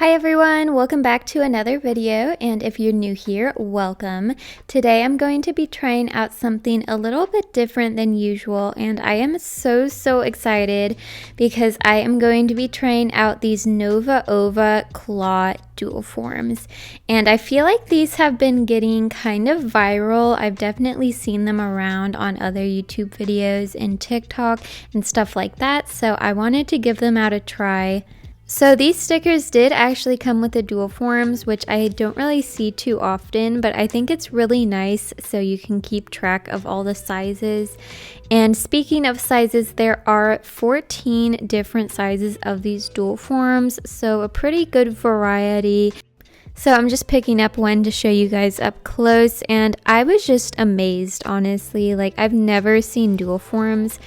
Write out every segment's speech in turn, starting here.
Hi everyone, welcome back to another video, and if you're new here, welcome. Today I'm going to be trying out something a little bit different than usual, and I am so excited because I am going to be trying out these Novo Ovo claw dual forms, and I feel like these have been getting kind of viral. I've definitely seen them around on other YouTube videos and TikTok and stuff like that, so I wanted to give them out a try. So these stickers did actually come with the dual forms, which I don't really see too often, but I think it's really nice so you can keep track of all the sizes. And speaking of sizes, there are 14 different sizes of these dual forms, so a pretty good variety. So I'm just picking up one to show you guys up close, and I was just amazed, honestly. Like, I've never seen dual forms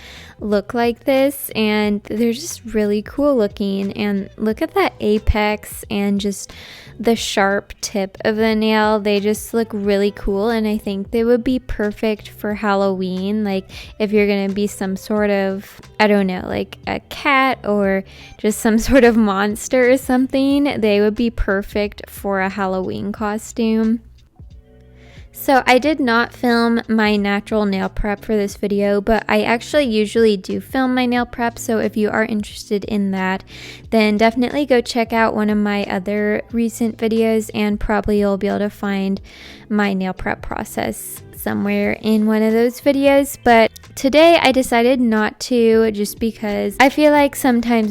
look like this, and they're just really cool looking. And look at that apex and just the sharp tip of the nail. They just look really cool, and I think they would be perfect for Halloween. Like, if you're gonna be some sort of, I don't know, like a cat or just some sort of monster or something, they would be perfect for a Halloween costume. So I did not film my natural nail prep for this video, but I actually usually do film my nail prep, so if you are interested in that, then definitely go check out one of my other recent videos, and probably you'll be able to find my nail prep process somewhere in one of those videos. But today I decided not to, just because I feel like sometimes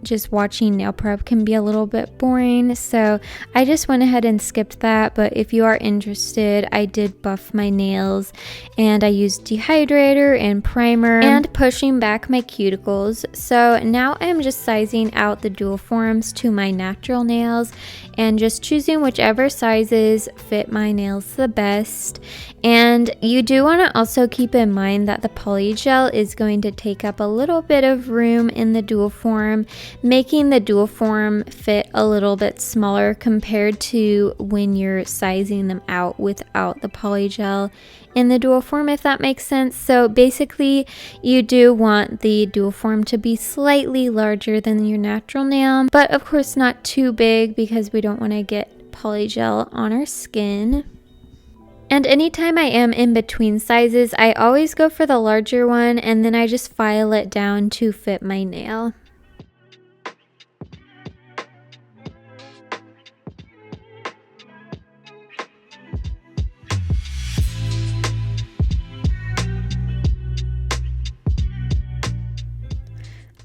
just watching nail prep can be a little bit boring, so I just went ahead and skipped that. But if you are interested, I did buff my nails, and I used dehydrator and primer and pushing back my cuticles. So now I'm just sizing out the dual forms to my natural nails and just choosing whichever sizes fit my nails the best. And you do want to also keep in mind that the polygel is going to take up a little bit of room in the dual form, making the dual form fit a little bit smaller compared to when you're sizing them out without the polygel in the dual form, if that makes sense. So basically, you do want the dual form to be slightly larger than your natural nail, but of course not too big, because we don't want to get polygel on our skin. And anytime I am in between sizes, I always go for the larger one, and then I just file it down to fit my nail.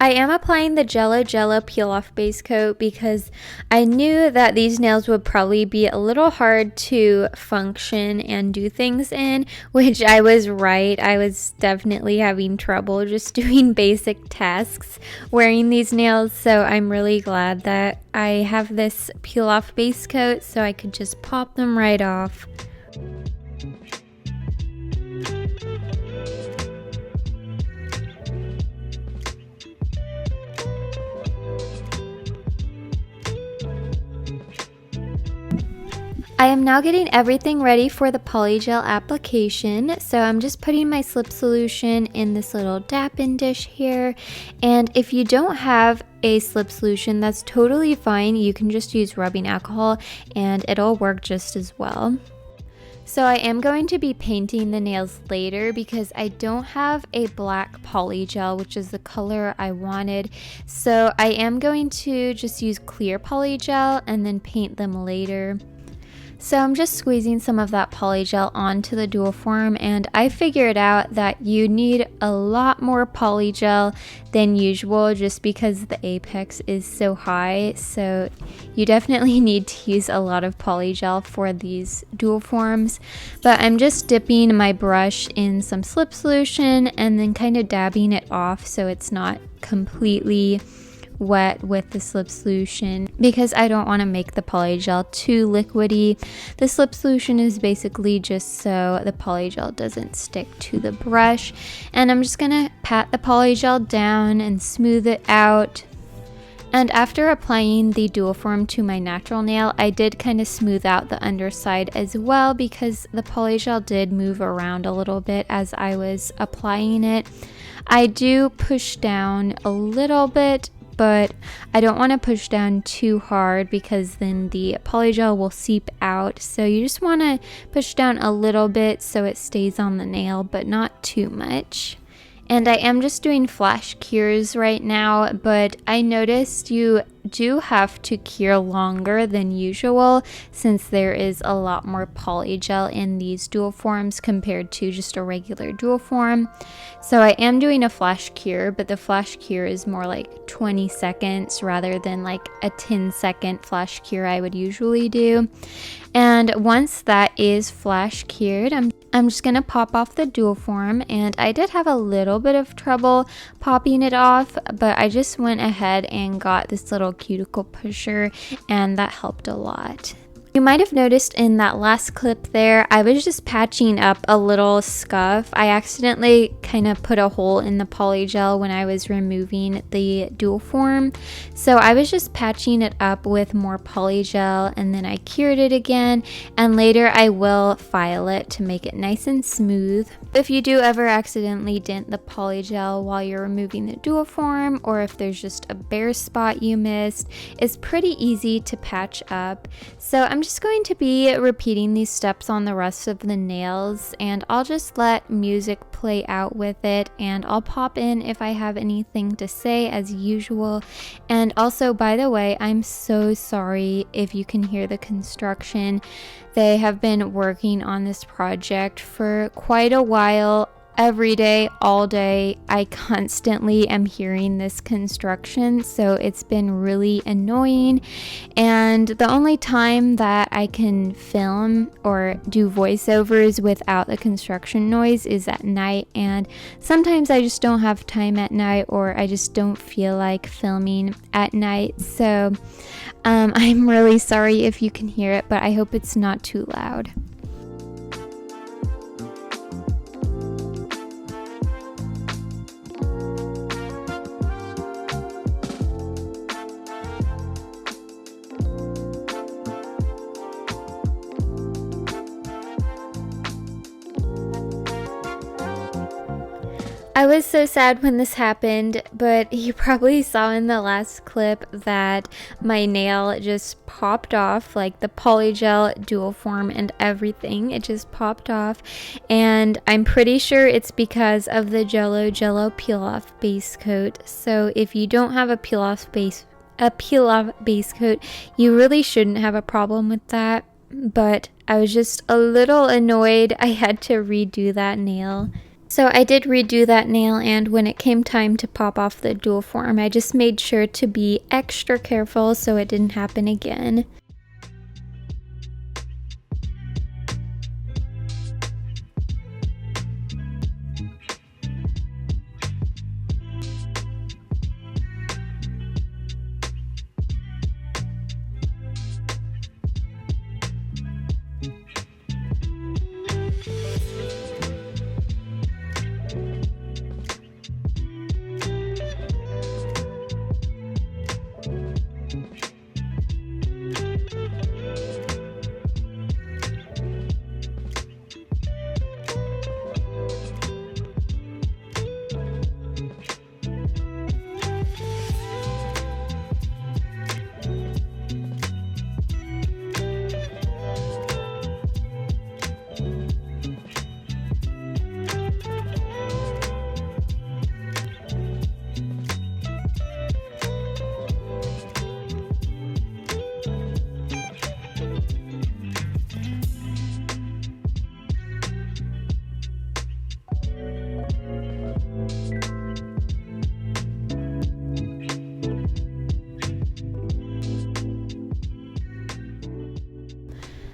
I am applying the Jello peel off base coat because I knew that these nails would probably be a little hard to function and do things in, which I was right. I was definitely having trouble just doing basic tasks wearing these nails, so I'm really glad that I have this peel off base coat so I could just pop them right off. I am now getting everything ready for the polygel application. So I'm just putting my slip solution in this little dap-in dish here. And if you don't have a slip solution, that's totally fine. You can just use rubbing alcohol and it'll work just as well. So I am going to be painting the nails later because I don't have a black polygel, which is the color I wanted. So I am going to just use clear polygel and then paint them later. So I'm just squeezing some of that polygel onto the dual form, and I figured out that you need a lot more polygel than usual just because the apex is so high. So you definitely need to use a lot of polygel for these dual forms. But I'm just dipping my brush in some slip solution and then kind of dabbing it off so it's not completely wet with the slip solution, because I don't want to make the polygel too liquidy. The slip solution is basically just so the polygel doesn't stick to the brush. And I'm just gonna pat the polygel down and smooth it out. And after applying the dual form to my natural nail, I did kind of smooth out the underside as well, because the polygel did move around a little bit as I was applying it. I do push down a little bit, but I don't want to push down too hard because then the polygel will seep out. So you just want to push down a little bit so it stays on the nail, but not too much. And I am just doing flash cures right now, but I noticed you do have to cure longer than usual since there is a lot more polygel in these dual forms compared to just a regular dual form. So I am doing a flash cure, but the flash cure is more like 20 seconds rather than like a 10-second flash cure I would usually do. And once that is flash cured, I'm just gonna pop off the dual form, and I did have a little bit of trouble popping it off, but I just went ahead and got this little cuticle pusher, and that helped a lot. You might have noticed in that last clip there, I was just patching up a little scuff. I accidentally kind of put a hole in the polygel when I was removing the dual form. So I was just patching it up with more polygel, and then I cured it again, and later I will file it to make it nice and smooth. If you do ever accidentally dent the polygel while you're removing the dual form, or if there's just a bare spot you missed, it's pretty easy to patch up. So I'm just going to be repeating these steps on the rest of the nails, and I'll just let music play out with it, and I'll pop in if I have anything to say as usual. And also, by the way, I'm so sorry if you can hear the construction. They have been working on this project for quite a while. Every day, all day, I constantly am hearing this construction, so it's been really annoying. And the only time that I can film or do voiceovers without the construction noise is at night, and sometimes I just don't have time at night, or I just don't feel like filming at night. So I'm really sorry if you can hear it, but I hope it's not too loud. I was so sad when this happened, but you probably saw in the last clip that my nail just popped off, like the polygel, dual form, and everything. It just popped off, and I'm pretty sure it's because of the Jello peel off base coat. So if you don't have a peel off base coat, you really shouldn't have a problem with that. But I was just a little annoyed I had to redo that nail. So I did redo that nail, and when it came time to pop off the dual form, I just made sure to be extra careful so it didn't happen again.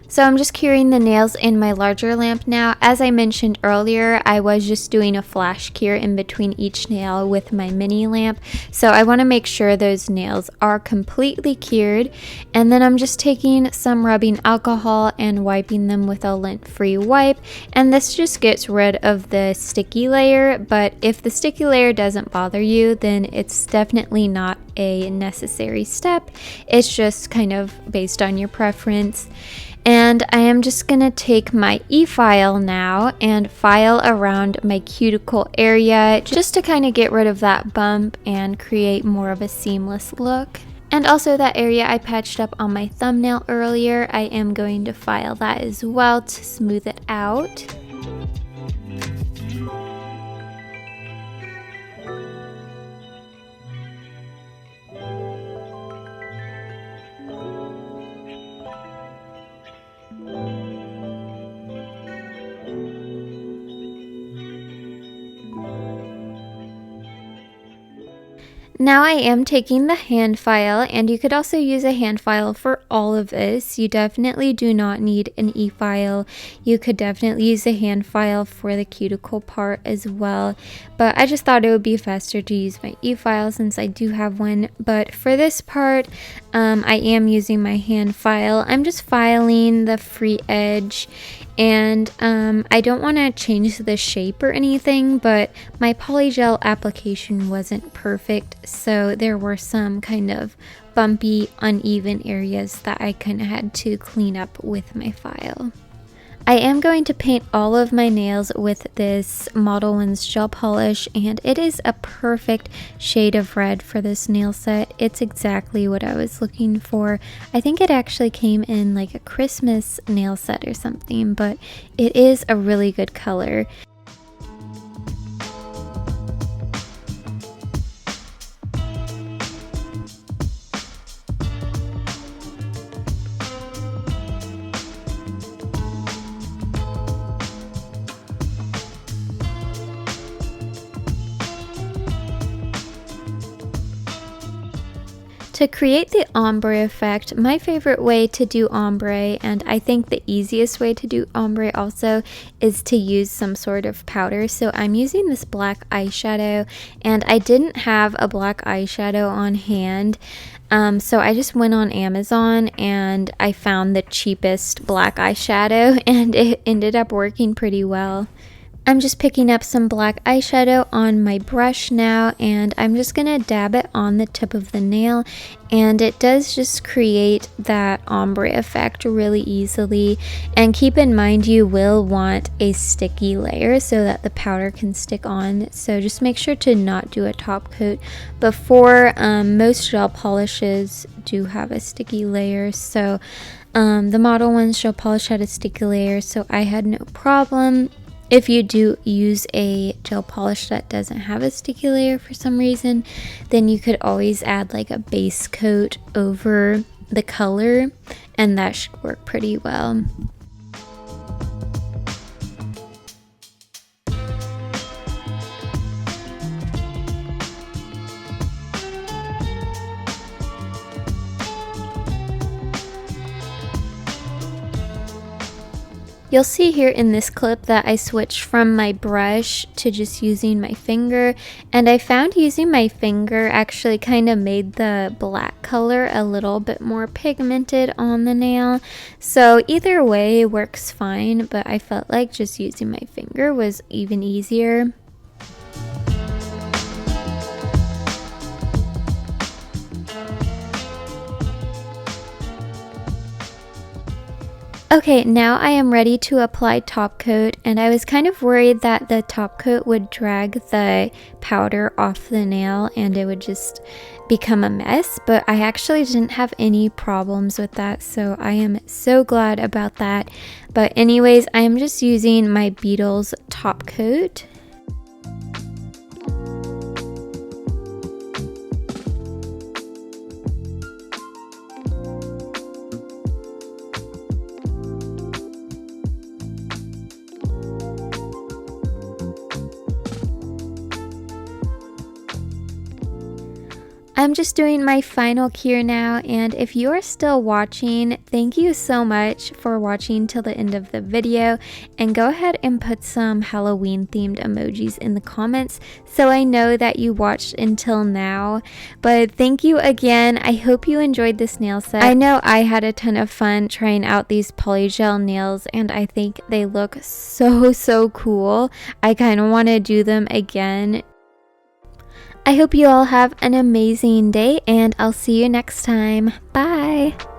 So I'm just curing the nails in my larger lamp now. As I mentioned earlier, I was just doing a flash cure in between each nail with my mini lamp. So I want to make sure those nails are completely cured. And then I'm just taking some rubbing alcohol and wiping them with a lint-free wipe. And this just gets rid of the sticky layer. But if the sticky layer doesn't bother you, then it's definitely not a necessary step. It's just kind of based on your preference. And I am just going to take my e-file now and file around my cuticle area just to kind of get rid of that bump and create more of a seamless look. And also that area I patched up on my thumbnail earlier, I am going to file that as well to smooth it out. Now I am taking the hand file, and you could also use a hand file for all of this. You definitely do not need an e-file. You could definitely use a hand file for the cuticle part as well, but I just thought it would be faster to use my e-file since I do have one. But for this part, I am using my hand file. I'm just filing the free edge, and I don't want to change the shape or anything, but my Polygel application wasn't perfect, so there were some kind of bumpy, uneven areas that I kind of had to clean up with my file. I am going to paint all of my nails with this Model 1's gel polish, and it is a perfect shade of red for this nail set. It's exactly what I was looking for. I think it actually came in like a Christmas nail set or something, but it is a really good color. To create the ombre effect, my favorite way to do ombre, and I think the easiest way to do ombre also, is to use some sort of powder. So I'm using this black eyeshadow, and I didn't have a black eyeshadow on hand. So I just went on Amazon and I found the cheapest black eyeshadow, and it ended up working pretty well. I'm just picking up some black eyeshadow on my brush now, and I'm just gonna dab it on the tip of the nail, and it does just create that ombre effect really easily. And keep in mind, you will want a sticky layer so that the powder can stick on, so just make sure to not do a top coat before. Most gel polishes do have a sticky layer, so the Model 1's gel polish had a sticky layer, so I had no problem. If you do use a gel polish that doesn't have a sticky layer for some reason, then you could always add like a base coat over the color, and that should work pretty well. You'll see here in this clip that I switched from my brush to just using my finger, and I found using my finger actually kind of made the black color a little bit more pigmented on the nail. So either way works fine, but I felt like just using my finger was even easier. Okay, now I am ready to apply top coat, and I was kind of worried that the top coat would drag the powder off the nail and it would just become a mess, but I actually didn't have any problems with that, so I am so glad about that. But anyways, I am just using my Beetles top coat. I'm just doing my final cure now, and if you are still watching, thank you so much for watching till the end of the video, and go ahead and put some Halloween themed emojis in the comments so I know that you watched until now. But thank you again. I hope you enjoyed this nail set. I know I had a ton of fun trying out these Polygel nails, and I think they look so cool. I kind of want to do them again. I hope you all have an amazing day, and I'll see you next time. Bye!